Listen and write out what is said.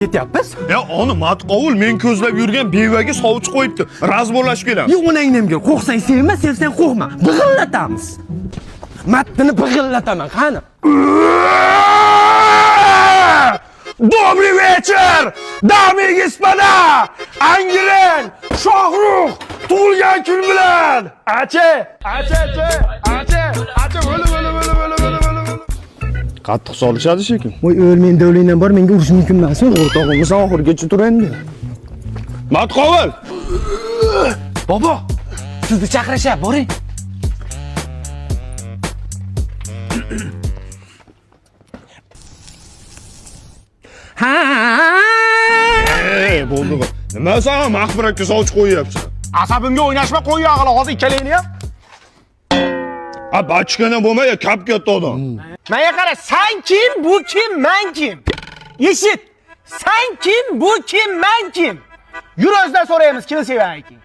Ketyapmiz? Ya onu matqovul men ko'zlab yurgan bevaga sovchi qo'yibdi. Razborlashib kelamiz. Onangdan gel. Qo'rqsang sevma, sevsang qo'rqma. Big'illatamiz. Matni big'illataman, qani. Добрый вечер, дамы и господа! Angren, Shohrux tug'ilgan kun bilan. Acha, qattiq solishadi shekilli. Voy o'lmen davlingdan bor, menga urish mumkin emas. O'rtog'imiz oxirigacha turandi. Matqovul! Bobo, sizni chaqirishyapti, boring. Ha! Ey, bo'ldi. Nima sen Mahmurakka sovchi qo'yyapsan? Asabimga o'ynashma, qo'y yog'ila, hozir ikkalayni ham. A bachkana bo'lmay, kap katta odam. Menga qara, sen kim, bu kim, men kim? Eshit. Sen kim, bu kim, men kim? Yur o'zidan so'raymiz, kimni sevyapsan?